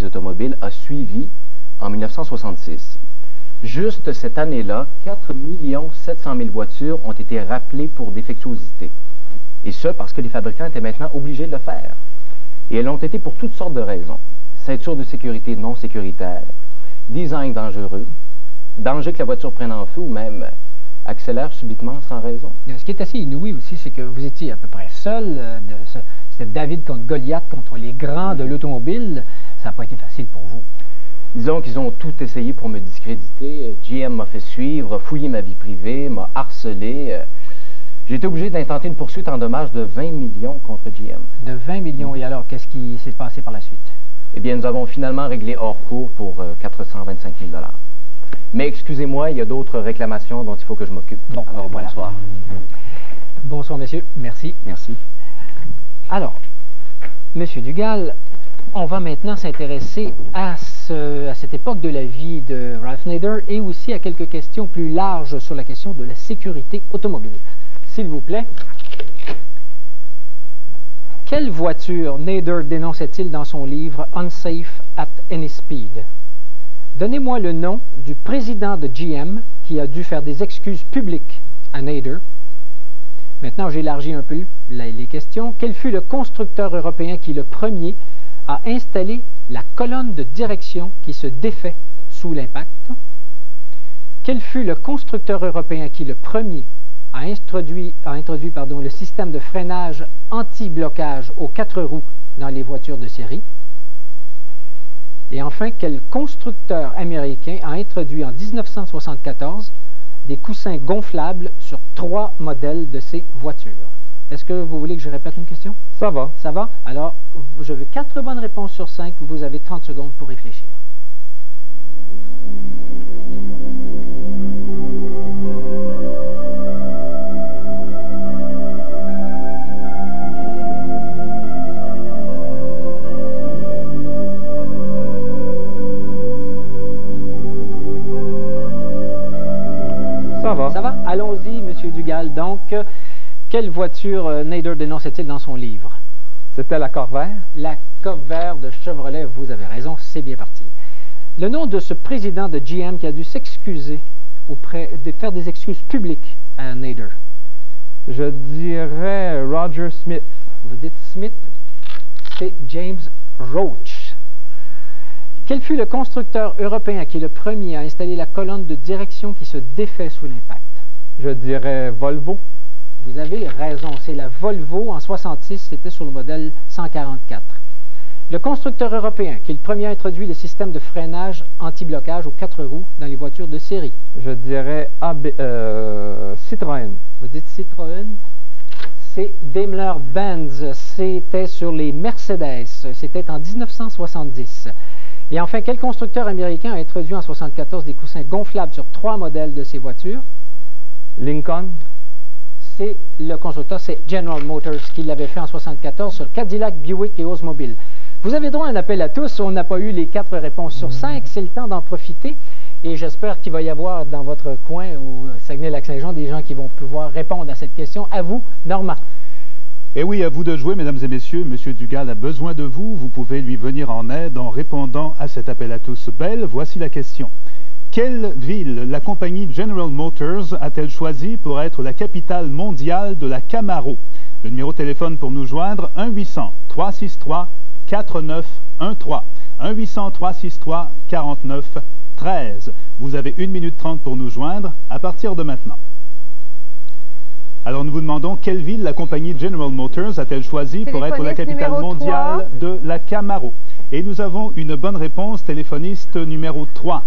automobiles a suivi en 1966. Juste cette année-là, 4 700 000 voitures ont été rappelées pour défectuosité. Et ce, parce que les fabricants étaient maintenant obligés de le faire. Et elles l'ont été pour toutes sortes de raisons. Ceinture de sécurité non sécuritaire, design dangereux, danger que la voiture prenne en feu ou même accélère subitement sans raison. Ce qui est assez inouï aussi, c'est que vous étiez à peu près seul. C'était David contre Goliath, contre les grands de l'automobile. Ça n'a pas été facile pour vous. Disons qu'ils ont tout essayé pour me discréditer. GM m'a fait suivre, fouillé ma vie privée, m'a harcelé. J'ai été obligé d'intenter une poursuite en dommages de 20 millions contre GM. De 20 millions. Et alors, qu'est-ce qui s'est passé par la suite? Eh bien, nous avons finalement réglé hors cours pour 425 000 $. Mais excusez-moi, il y a d'autres réclamations dont il faut que je m'occupe. Bon, alors, voilà. Bonsoir. Bonsoir, messieurs. Merci. Merci. Alors, Monsieur Dugal, on va maintenant s'intéresser à cette époque de la vie de Ralph Nader et aussi à quelques questions plus larges sur la question de la sécurité automobile. S'il vous plaît. Quelle voiture Nader dénonçait-il dans son livre Unsafe at Any Speed? Donnez-moi le nom du président de GM qui a dû faire des excuses publiques à Nader. Maintenant, j'élargis un peu les questions. Quel fut le constructeur européen qui, le premier, a installé la colonne de direction qui se défait sous l'impact? Quel fut le constructeur européen qui, le premier, a introduit le système de freinage anti-blocage aux 4 roues dans les voitures de série? Et enfin, quel constructeur américain a introduit en 1974 des coussins gonflables sur 3 modèles de ces voitures? Est-ce que vous voulez que je répète une question? Ça va. Ça va? Alors, je veux 4 bonnes réponses sur 5. Vous avez 30 secondes pour réfléchir. Ça va. Ça va? Allons-y, Monsieur Dugal. Donc, quelle voiture Nader dénonçait-il dans son livre? C'était la Corvair. La Corvair de Chevrolet, vous avez raison, c'est bien parti. Le nom de ce président de GM qui a dû s'excuser de faire des excuses publiques à Nader? Je dirais Roger Smith. Vous dites Smith, c'est James Roach. Quel fut le constructeur européen qui est le premier à installer la colonne de direction qui se défait sous l'impact? Je dirais Volvo. Vous avez raison, c'est la Volvo. En 1966, c'était sur le modèle 144. Le constructeur européen qui est le premier à introduire le système de freinage anti-blocage aux 4 roues dans les voitures de série? Je dirais Citroën. Vous dites Citroën? C'est Daimler-Benz. C'était sur les Mercedes. C'était en 1970. Et enfin, quel constructeur américain a introduit en 1974 des coussins gonflables sur 3 modèles de ces voitures? Lincoln. C'est le constructeur, c'est General Motors qui l'avait fait en 1974 sur Cadillac, Buick et Oldsmobile. Vous avez droit à un appel à tous. On n'a pas eu les 4 réponses sur 5. C'est le temps d'en profiter. Et j'espère qu'il va y avoir dans votre coin, au Saguenay-Lac-Saint-Jean, des gens qui vont pouvoir répondre à cette question. À vous, Normand. Et oui, à vous de jouer, mesdames et messieurs. Monsieur Dugal a besoin de vous. Vous pouvez lui venir en aide en répondant à cet appel à tous belle. Voici la question. Quelle ville la compagnie General Motors a-t-elle choisi pour être la capitale mondiale de la Camaro? Le numéro de téléphone pour nous joindre, 1-800-363-4913. 1-800-363-4913. Vous avez 1 minute 30 pour nous joindre à partir de maintenant. Alors nous vous demandons quelle ville la compagnie General Motors a-t-elle choisi pour être la capitale mondiale de la Camaro? Et nous avons une bonne réponse, téléphoniste numéro 3.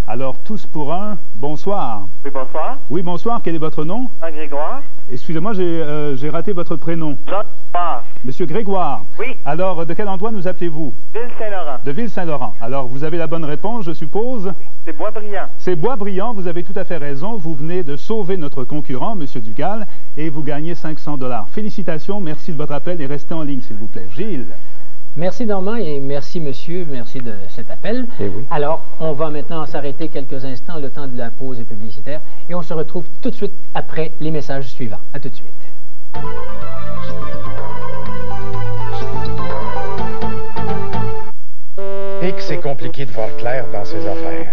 Alors, tous pour un, bonsoir. Oui, bonsoir. Oui, bonsoir. Quel est votre nom? Jean-Grégoire. Excusez-moi, j'ai raté votre prénom. Jean-Grégoire. Monsieur Grégoire. Oui. Alors, de quel endroit nous appelez-vous? Ville-Saint-Laurent. De Ville-Saint-Laurent. Alors, vous avez la bonne réponse, je suppose? Oui, c'est Boisbriand. C'est Boisbriand, vous avez tout à fait raison. Vous venez de sauver notre concurrent, Monsieur Dugal, et vous gagnez 500 $. Félicitations, merci de votre appel et restez en ligne, s'il vous plaît. Gilles. Merci Normand et merci monsieur, merci de cet appel. Eh oui. Alors, on va maintenant s'arrêter quelques instants, le temps de la pause publicitaire, et on se retrouve tout de suite après les messages suivants. À tout de suite. Et que c'est compliqué de voir clair dans ces affaires.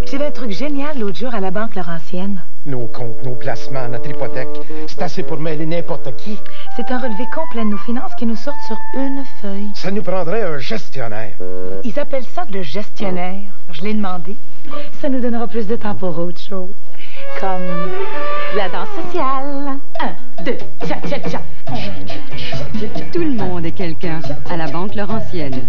J'ai vu un truc génial l'autre jour à la Banque Laurentienne. Nos comptes, nos placements, notre hypothèque, c'est assez pour mêler n'importe qui. C'est un relevé complet de nos finances qui nous sortent sur une feuille. Ça nous prendrait un gestionnaire. Ils appellent ça le gestionnaire. Je l'ai demandé. Ça nous donnera plus de temps pour autre chose. Comme la danse sociale. 1, 2, tcha, tcha, tcha. Tout le monde est quelqu'un à la Banque Laurentienne.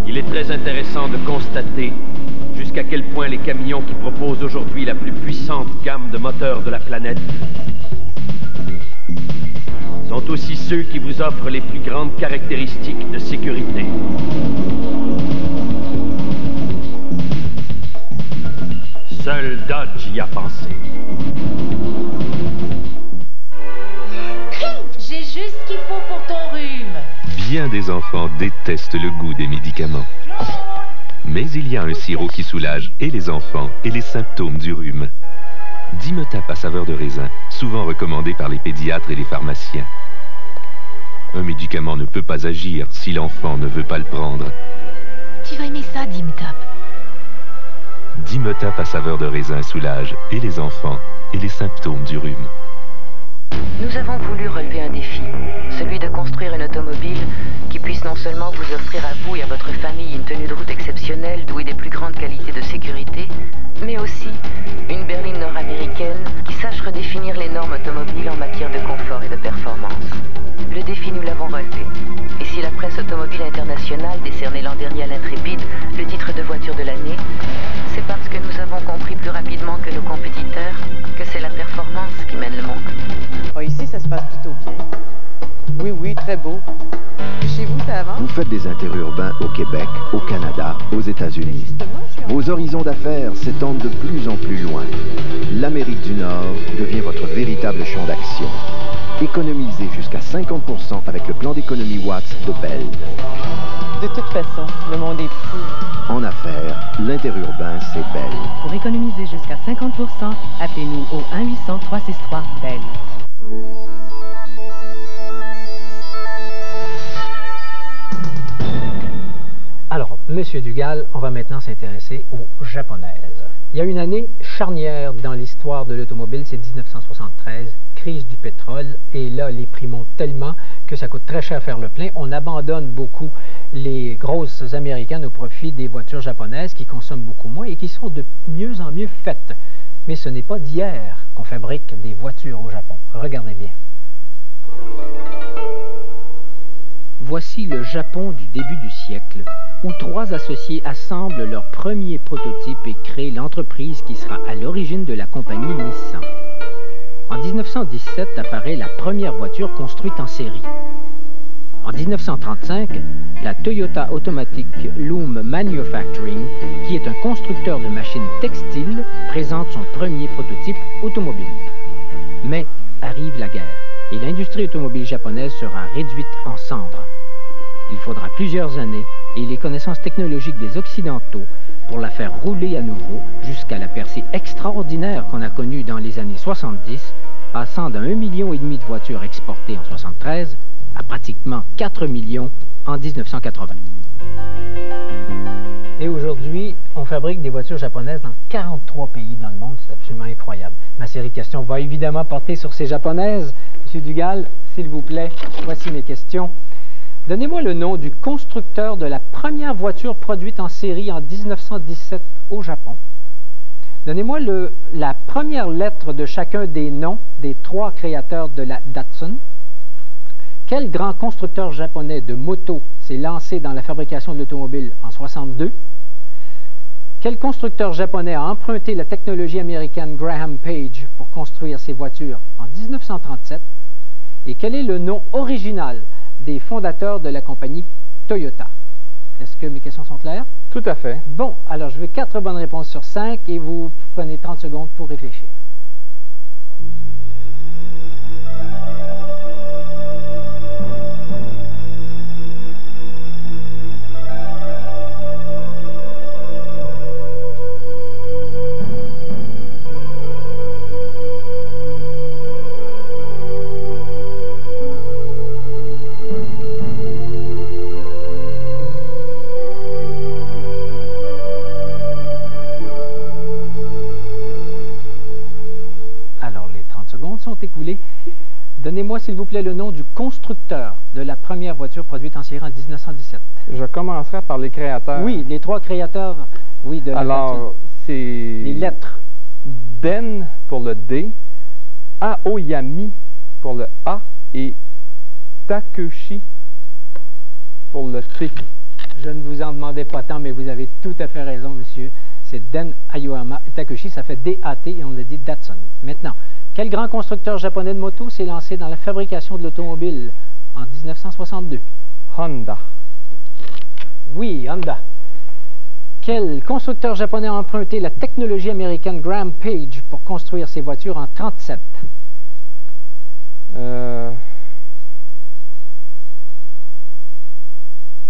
Il est très intéressant de constater jusqu'à quel point les camions qui proposent aujourd'hui la plus puissante gamme de moteurs de la planète sont aussi ceux qui vous offrent les plus grandes caractéristiques de sécurité. Seul Dodge y a pensé. J'ai juste ce qu'il faut pour ton rhume. Bien des enfants détestent le goût des médicaments. Mais il y a un sirop qui soulage et les enfants et les symptômes du rhume. Dimetape à saveur de raisin, souvent recommandé par les pédiatres et les pharmaciens. Un médicament ne peut pas agir si l'enfant ne veut pas le prendre. Tu vas aimer ça, Dimetape. Dimetape à saveur de raisin soulage et les enfants et les symptômes du rhume. Nous avons voulu relever un défi, celui de construire une automobile qui puisse non seulement vous offrir à vous et à votre famille une tenue de route exceptionnelle douée des plus grandes qualités de sécurité, mais aussi une berline nord-américaine qui sache redéfinir les normes automobiles en matière de confort et de performance. Le défi, nous l'avons relevé. Et si la presse automobile internationale décernait l'an dernier à l'Intrépide le titre de voiture de l'année, c'est parce que nous avons compris plus rapidement que nos compétiteurs que c'est la performance qui mène le monde. Oh, ici, ça se passe plutôt bien. Oui, oui, très beau. Chez vous, ça avance? Vous faites des interurbains au Québec, au Canada, aux États-Unis. Vos horizons d'affaires s'étendent de plus en plus loin. L'Amérique du Nord devient votre véritable champ d'action. Économisez jusqu'à 50% avec le plan d'économie Watts de Bell. De toute façon, le monde est fou. En affaires, l'interurbain, c'est Bell. Pour économiser jusqu'à 50%, appelez-nous au 1-800-363-BELL. Alors, Monsieur Dugal, on va maintenant s'intéresser aux japonaises. Il y a une année charnière dans l'histoire de l'automobile, c'est 1973, crise du pétrole, et là, les prix montent tellement que ça coûte très cher à faire le plein. On abandonne beaucoup les grosses américaines au profit des voitures japonaises qui consomment beaucoup moins et qui sont de mieux en mieux faites. Mais ce n'est pas d'hier qu'on fabrique des voitures au Japon. Regardez bien. Voici le Japon du début du siècle, où trois associés assemblent leur premier prototype et créent l'entreprise qui sera à l'origine de la compagnie Nissan. En 1917 apparaît la première voiture construite en série. En 1935, la Toyota Automatic Loom Manufacturing, qui est un constructeur de machines textiles, présente son premier prototype automobile. Mais arrive la guerre et l'industrie automobile japonaise sera réduite en cendres. Il faudra plusieurs années et les connaissances technologiques des Occidentaux pour la faire rouler à nouveau jusqu'à la percée extraordinaire qu'on a connue dans les années 70, passant d'1,5 million de voitures exportées en 1973 à pratiquement 4 millions en 1980. Et aujourd'hui, on fabrique des voitures japonaises dans 43 pays dans le monde. C'est absolument incroyable. Ma série de questions va évidemment porter sur ces japonaises. Monsieur Dugal, s'il vous plaît, voici mes questions. Donnez-moi le nom du constructeur de la première voiture produite en série en 1917 au Japon. Donnez-moi la première lettre de chacun des noms des trois créateurs de la Datsun. Quel grand constructeur japonais de moto s'est lancé dans la fabrication de l'automobile en 1962? Quel constructeur japonais a emprunté la technologie américaine Graham Page pour construire ses voitures en 1937? Et quel est le nom original des fondateurs de la compagnie Toyota? Est-ce que mes questions sont claires? Tout à fait. Bon, alors je veux 4 bonnes réponses sur 5 et vous prenez 30 secondes pour réfléchir. Donnez-moi, s'il vous plaît, le nom du constructeur de la première voiture produite en série en 1917. Je commencerai par les créateurs. Oui, les trois créateurs, oui, de la voiture. Alors, c'est... Les lettres. Den pour le D, Aoyami pour le A et Takeuchi pour le T. Je ne vous en demandais pas tant, mais vous avez tout à fait raison, monsieur. C'est Den, Aoyama et Takeuchi, ça fait D-A-T et on a dit Datsun. Maintenant, quel grand constructeur japonais de moto s'est lancé dans la fabrication de l'automobile en 1962? Honda. Oui, Honda. Quel constructeur japonais a emprunté la technologie américaine Graham Page pour construire ses voitures en 1937?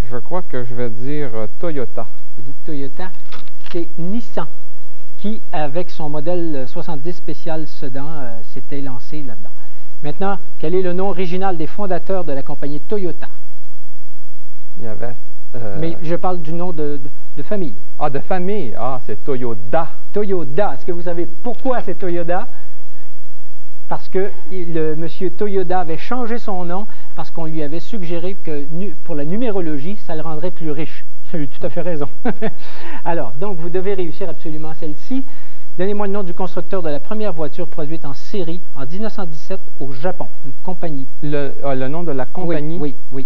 Je crois que je vais dire Toyota. Vous dites Toyota, c'est Nissan qui, avec son modèle 70 spécial sedan, s'était lancé là-dedans. Maintenant, quel est le nom original des fondateurs de la compagnie Toyota? Il y avait... Mais je parle du nom de famille. Ah, de famille. Ah, c'est Toyoda. Toyoda. Est-ce que vous savez pourquoi c'est Toyoda? Parce que monsieur Toyoda avait changé son nom parce qu'on lui avait suggéré que pour la numérologie, ça le rendrait plus riche. Il a eu tout à fait raison. Alors, donc, vous devez réussir absolument celle-ci. Donnez-moi le nom du constructeur de la première voiture produite en série en 1917 au Japon, une compagnie. Le nom de la compagnie? Oui, oui, oui.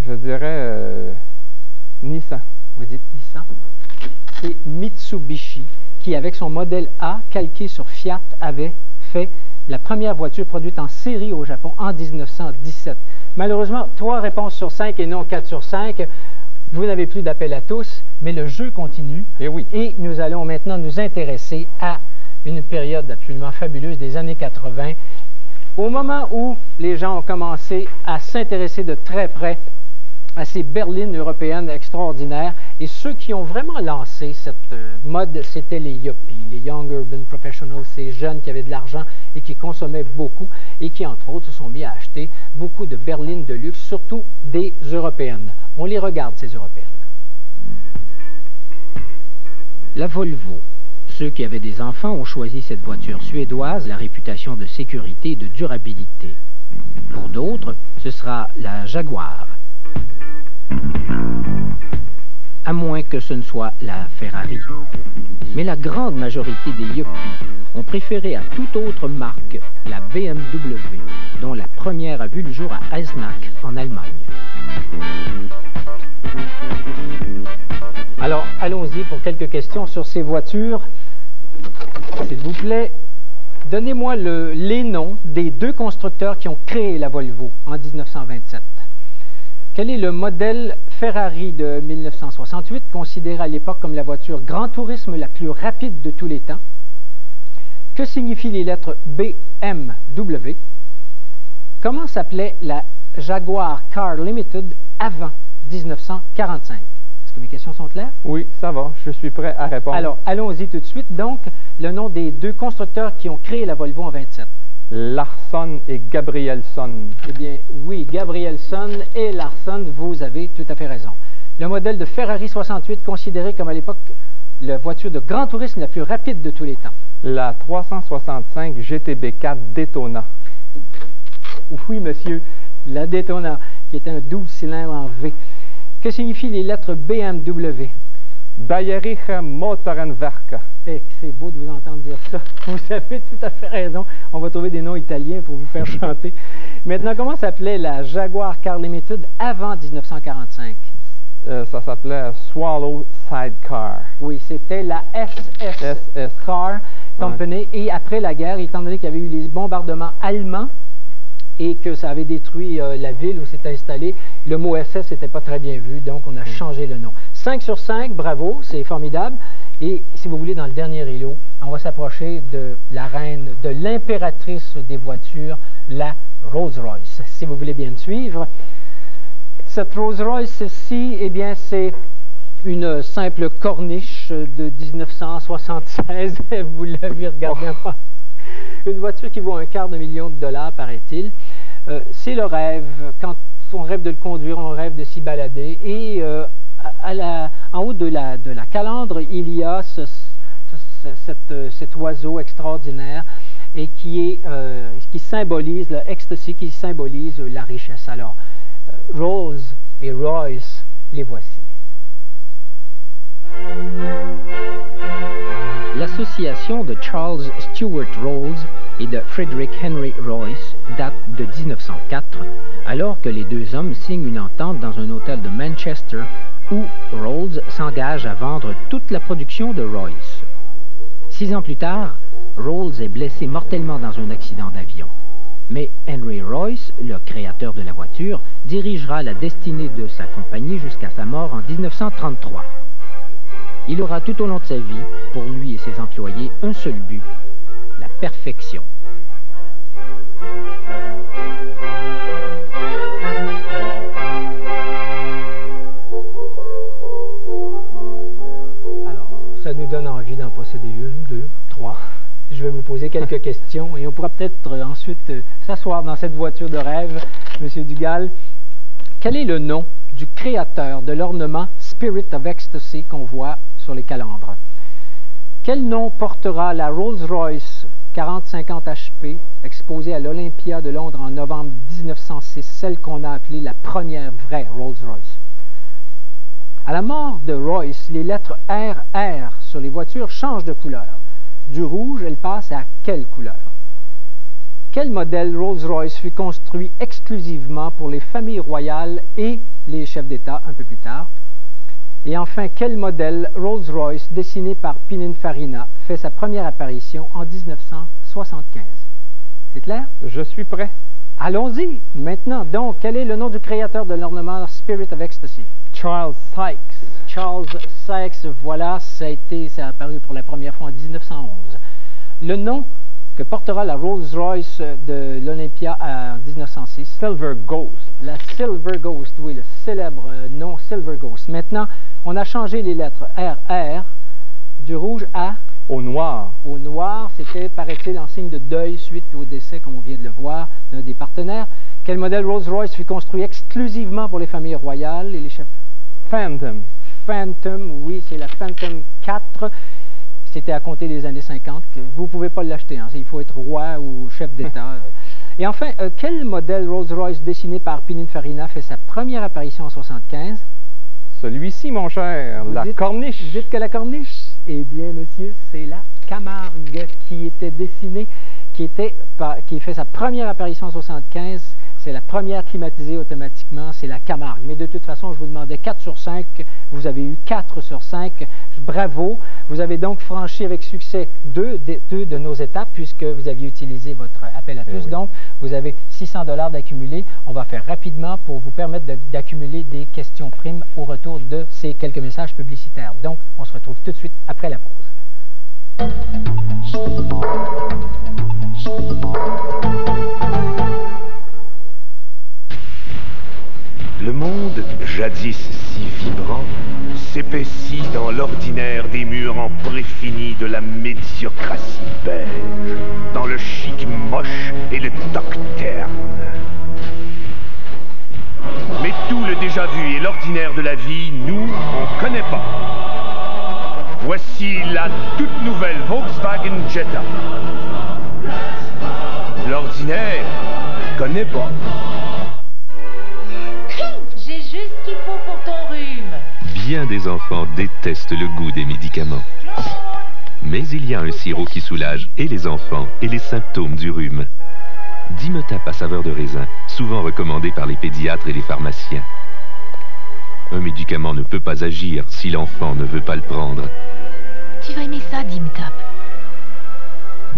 Je dirais Nissan. Vous dites Nissan? C'est Mitsubishi qui, avec son modèle A calqué sur Fiat, avait fait la première voiture produite en série au Japon en 1917. Malheureusement, 3 réponses sur 5 et non 4 sur 5. Vous n'avez plus d'appel à tous, mais le jeu continue. Et oui. Et nous allons maintenant nous intéresser à une période absolument fabuleuse des années 80, au moment où les gens ont commencé à s'intéresser de très près à ces berlines européennes extraordinaires. Et ceux qui ont vraiment lancé cette mode, c'était les yuppies, les Young Urban Professionals, ces jeunes qui avaient de l'argent et qui consommaient beaucoup et qui, entre autres, se sont mis à acheter beaucoup de berlines de luxe, surtout des européennes. On les regarde, ces européennes. La Volvo. Ceux qui avaient des enfants ont choisi cette voiture suédoise, la réputation de sécurité et de durabilité. Pour d'autres, ce sera la Jaguar. À moins que ce ne soit la Ferrari. Mais la grande majorité des yuppies ont préféré à toute autre marque la BMW, dont la première a vu le jour à Eisenach, en Allemagne. Alors, allons-y pour quelques questions sur ces voitures. S'il vous plaît, donnez-moi les noms des 2 constructeurs qui ont créé la Volvo en 1927. Quel est le modèle Ferrari de 1968, considéré à l'époque comme la voiture grand tourisme la plus rapide de tous les temps? Que signifient les lettres BMW? Comment s'appelait la Jaguar Car Limited avant 1945? Est-ce que mes questions sont claires? Oui, ça va. Je suis prêt à répondre. Alors, allons-y tout de suite. Donc, le nom des 2 constructeurs qui ont créé la Volvo en 27. Larsson et Gabrielson. Eh bien, oui, Gabrielson et Larsson, vous avez tout à fait raison. Le modèle de Ferrari 68, considéré comme à l'époque la voiture de grand tourisme la plus rapide de tous les temps. La 365 GTB4 Daytona. Oui, monsieur, la Daytona, qui était un 12 cylindres en V. Que signifient les lettres BMW? Bayerische Motorenwerke. Eh, c'est beau de vous entendre dire ça. Vous avez tout à fait raison. On va trouver des noms italiens pour vous faire chanter. Maintenant, comment s'appelait la Jaguar Car Limited avant 1945? Ça s'appelait Swallow Sidecar. Oui, c'était la SS Car Company. Ouais. Et après la guerre, étant donné qu'il y avait eu les bombardements allemands et que ça avait détruit la ville où c'était installé, le mot SS n'était pas très bien vu, donc on a changé le nom. 5 sur 5, bravo, c'est formidable. Et si vous voulez, dans le dernier îlot, on va s'approcher de la reine, de l'impératrice des voitures, la Rolls-Royce. Si vous voulez bien me suivre. Cette Rolls-Royce-ci, eh bien, c'est une simple corniche de 1976. Vous l'avez regardé en face. Une voiture qui vaut $250 000, paraît-il. C'est le rêve. Quand on rêve de le conduire, on rêve de s'y balader. Et en haut de la calandre, il y a cet oiseau extraordinaire et qui symbolise le ecstasy, qui symbolise la richesse. Alors, Rolls et Royce, les voici. L'association de Charles Stewart Rolls et de Frederick Henry Royce date de 1904, alors que les deux hommes signent une entente dans un hôtel de Manchester où Rolls s'engage à vendre toute la production de Royce. 6 ans plus tard, Rolls est blessé mortellement dans un accident d'avion. Mais Henry Royce, le créateur de la voiture, dirigera la destinée de sa compagnie jusqu'à sa mort en 1933. Il aura tout au long de sa vie, pour lui et ses employés, un seul but, la perfection. Alors, ça nous donne envie d'en posséder une, deux, trois. Je vais vous poser quelques questions et on pourra peut-être ensuite s'asseoir dans cette voiture de rêve. Monsieur Dugal, quel est le nom du créateur de l'ornement Spirit of Ecstasy qu'on voit sur les calandres? Quel nom portera la Rolls-Royce 4050 HP exposée à l'Olympia de Londres en novembre 1906, celle qu'on a appelée la première vraie Rolls-Royce? À la mort de Royce, les lettres RR sur les voitures changent de couleur. Du rouge, elles passent à quelle couleur? Quel modèle Rolls-Royce fut construit exclusivement pour les familles royales et les chefs d'État un peu plus tard? Et enfin, quel modèle Rolls-Royce dessiné par Pininfarina fait sa première apparition en 1975? C'est clair? Je suis prêt. Allons-y, maintenant. Donc, quel est le nom du créateur de l'ornement Spirit of Ecstasy? Charles Sykes. Charles Sykes, voilà, ça a apparu pour la première fois en 1911. Le nom que portera la Rolls-Royce de l'Olympia en 1906? Silver Ghost. La Silver Ghost, oui, le célèbre nom Silver Ghost. Maintenant, on a changé les lettres RR du rouge à... Au noir. Au noir, c'était, paraît-il, en signe de deuil suite au décès, comme on vient de le voir, d'un des partenaires. Quel modèle Rolls-Royce fut construit exclusivement pour les familles royales et les chefs? Phantom. Phantom, oui, c'est la Phantom 4. C'était à compter des années 50. Vous ne pouvez pas l'acheter, hein, il faut être roi ou chef d'État. Et enfin, quel modèle Rolls-Royce dessiné par Pininfarina fait sa première apparition en 1975? Celui-ci, mon cher, la Corniche. Vous dites que la Corniche? Eh bien, monsieur, c'est la Camargue qui était dessinée, qui fait sa première apparition en 1975. C'est la première climatisée automatiquement, c'est la Camargue. Mais de toute façon, je vous demandais 4 sur 5, vous avez eu 4 sur 5. Bravo! Vous avez donc franchi avec succès deux de nos étapes puisque vous aviez utilisé votre appel à tous. Oui. Donc, vous avez 600 $ d'accumuler. On va faire rapidement pour vous permettre d'accumuler des questions primes au retour de ces quelques messages publicitaires. Donc, on se retrouve tout de suite après la pause. Le monde, jadis si vibrant, s'épaissit dans l'ordinaire des murs en préfini de la médiocratie belge, dans le chic moche et le toc terne. Mais tout le déjà-vu et l'ordinaire de la vie, nous, on connaît pas. Voici la toute nouvelle Volkswagen Jetta. L'ordinaire connaît pas. J'ai juste ce qu'il faut pour ton rhume. Bien des enfants détestent le goût des médicaments. Mais il y a un sirop qui soulage et les enfants et les symptômes du rhume. Dimetape à saveur de raisin, souvent recommandé par les pédiatres et les pharmaciens. Un médicament ne peut pas agir si l'enfant ne veut pas le prendre. Tu vas aimer ça, Dimetape.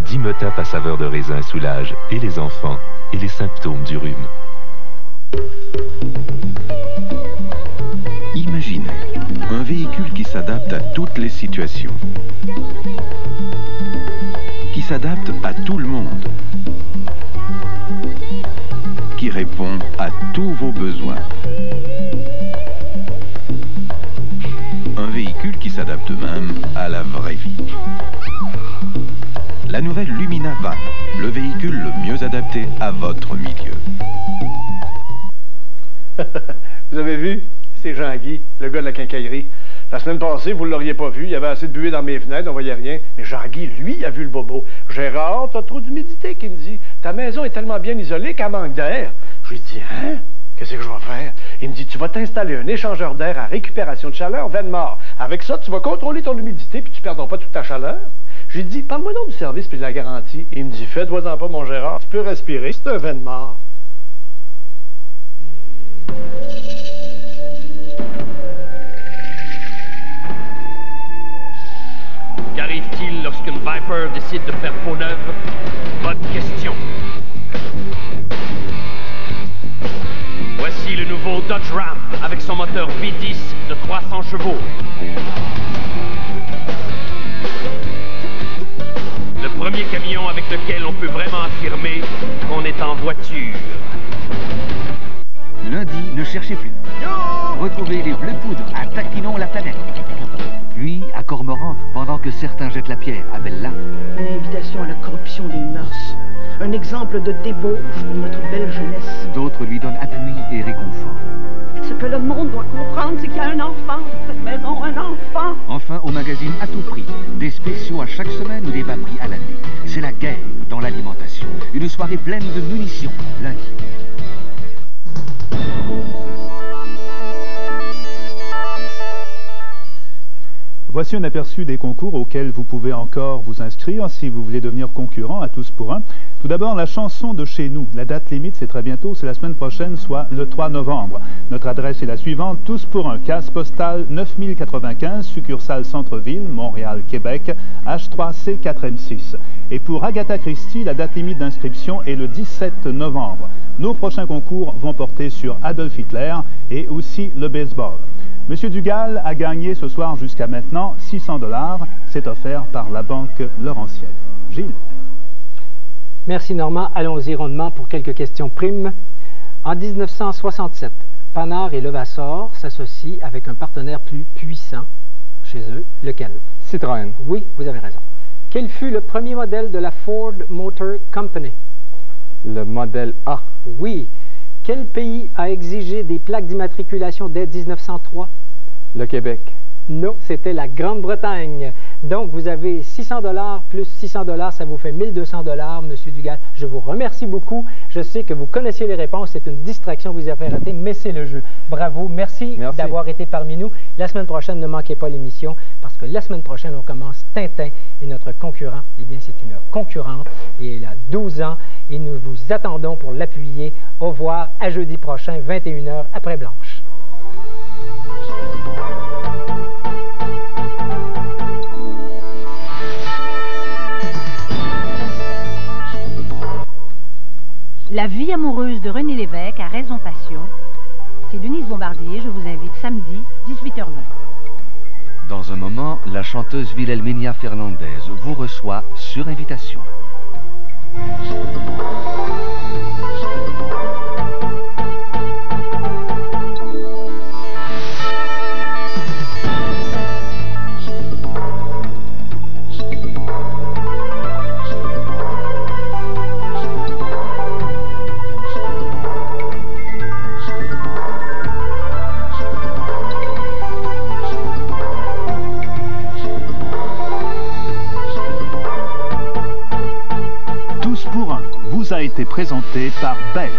Dimetape à saveur de raisin soulage et les enfants et les symptômes du rhume. Imaginez un véhicule qui s'adapte à toutes les situations, qui s'adapte à tout le monde, qui répond à tous vos besoins. Un véhicule qui s'adapte même à la vraie vie. La nouvelle Lumina Van, le véhicule le mieux adapté à votre milieu. Vous avez vu? c'est Jean-Guy, le gars de la quincaillerie. La semaine passée, vous ne l'auriez pas vu, il y avait assez de buée dans mes fenêtres, on voyait rien. Mais Jean-Guy, lui, a vu le bobo. Gérard, t'as trop d'humidité, qu'il me dit. Ta maison est tellement bien isolée qu'elle manque d'air. Je lui dis, hein? Qu'est-ce que je vais faire? Il me dit, tu vas t'installer un échangeur d'air à récupération de chaleur Venmar. Avec ça, tu vas contrôler ton humidité puis tu ne perdras pas toute ta chaleur. Je lui dis, parle-moi donc du service puis de la garantie. Il me dit, fais-toi-en pas, mon Gérard, tu peux respirer, c'est un Venmar. Qu'arrive-t-il lorsqu'une Viper décide de faire peau neuve? Bonne question. Voici le nouveau Dodge Ram avec son moteur V10 de 300 chevaux. Le premier camion avec lequel on peut vraiment affirmer qu'on est en voiture. Lundi, ne cherchez plus. Retrouvez les Bleus Poudres à Taquinons la planète. Puis à Cormoran, pendant que certains jettent la pierre à Bella. Une invitation à la corruption des mœurs. Un exemple de débauche pour notre belle jeunesse. D'autres lui donnent appui et réconfort. Ce que le monde doit comprendre, c'est qu'il y a un enfant dans cette maison, un enfant. Enfin, au magazine à tout prix, des spéciaux à chaque semaine ou des bas prix à l'année. C'est la guerre dans l'alimentation. Une soirée pleine de munitions, lundi. Voici un aperçu des concours auxquels vous pouvez encore vous inscrire si vous voulez devenir concurrent à Tous pour un. Tout d'abord, la chanson de chez nous. La date limite, c'est très bientôt, c'est la semaine prochaine, soit le 3 novembre. Notre adresse est la suivante, Tous pour un, case postale 9095, succursale Centre-Ville, Montréal, Québec, H3C4M6. Et pour Agatha Christie, la date limite d'inscription est le 17 novembre. Nos prochains concours vont porter sur Adolf Hitler et aussi le baseball. Monsieur Dugal a gagné ce soir jusqu'à maintenant 600 $. C'est offert par la Banque Laurentienne. Gilles. Merci Normand. Allons-y rondement pour quelques questions primes. En 1967, Panard et Levasseur s'associent avec un partenaire plus puissant chez eux. Lequel? Citroën. Oui, vous avez raison. Quel fut le premier modèle de la Ford Motor Company? Le modèle A. Oui. Quel pays a exigé des plaques d'immatriculation dès 1903? Le Québec. Non, c'était la Grande-Bretagne. Donc, vous avez 600 $ plus 600 $, ça vous fait 1200 $, Monsieur Dugal. Je vous remercie beaucoup. Je sais que vous connaissiez les réponses. C'est une distraction que vous avez ratée, mais c'est le jeu. Bravo. Merci. D'avoir été parmi nous. La semaine prochaine, ne manquez pas l'émission, parce que la semaine prochaine, on commence Tintin. Et notre concurrent, eh bien, c'est une concurrente. Et elle a 12 ans. Et nous vous attendons pour l'appuyer. Au revoir. À jeudi prochain, 21 h, après Blanche. La vie amoureuse de René Lévesque à Raison Passion. C'est Denise Bombardier, je vous invite samedi, 18 h 20. Dans un moment, la chanteuse Wilhelmina Fernandez vous reçoit sur invitation. A été présenté par Bell.